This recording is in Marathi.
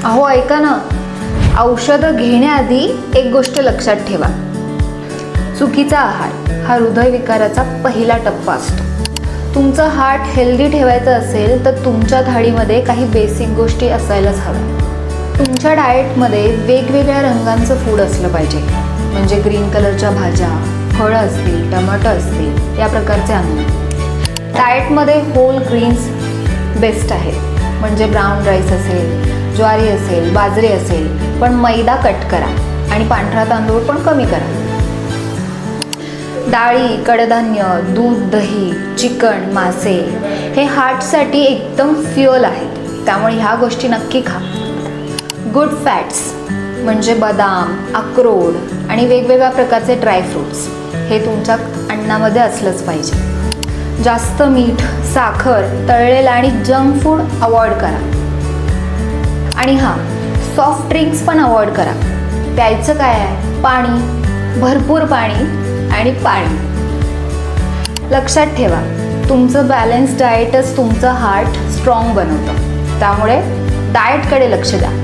अहो ऐका ना, औषधं घेण्याआधी एक गोष्ट लक्षात ठेवा. चुकीचा आहार हा हृदयविकाराचा पहिला टप्पा असतो. तुमचं हार्ट हेल्दी ठेवायचं असेल तर तुमच्या थाळीमध्ये काही बेसिक गोष्टी असायलाच हव्या. तुमच्या डाएटमध्ये वेगवेगळ्या रंगांचं फूड असलं पाहिजे. म्हणजे ग्रीन कलरच्या भाज्या, फळं असतील, टमाटो असतील, या प्रकारचे अन्न. डाएटमध्ये होल ग्रीन्स बेस्ट आहेत. म्हणजे ब्राऊन राईस असेल, ज्वारी असेल, बाजरी असेल, पण मैदा कट करा आणि पांढरा तांदूळ पण कमी करा. डाळी, कडधान्य, दूध, दही, चिकन, मासे हे हार्टसाठी एकदम फ्युअल आहेत. त्यामुळे ह्या गोष्टी नक्की खा. गुड फॅट्स म्हणजे बदाम, अक्रोड आणि वेगवेगळ्या प्रकारचे ड्रायफ्रूट्स हे तुमच्या अन्नामध्ये असलंच पाहिजे. जास्त मीठ, साखर, तळलेलं आणि जंक फूड अवॉइड करा. आणि हां, सॉफ्ट ड्रिंक्स पण अवॉइड करा. प्यायचं काय आहे? पाणी, भरपूर पाणी आणि पाणी. लक्षात ठेवा, तुमचं बॅलन्स डाएटच तुमचं हार्ट स्ट्रॉंग बनवतं. त्यामुळे डाएटकडे लक्ष द्या.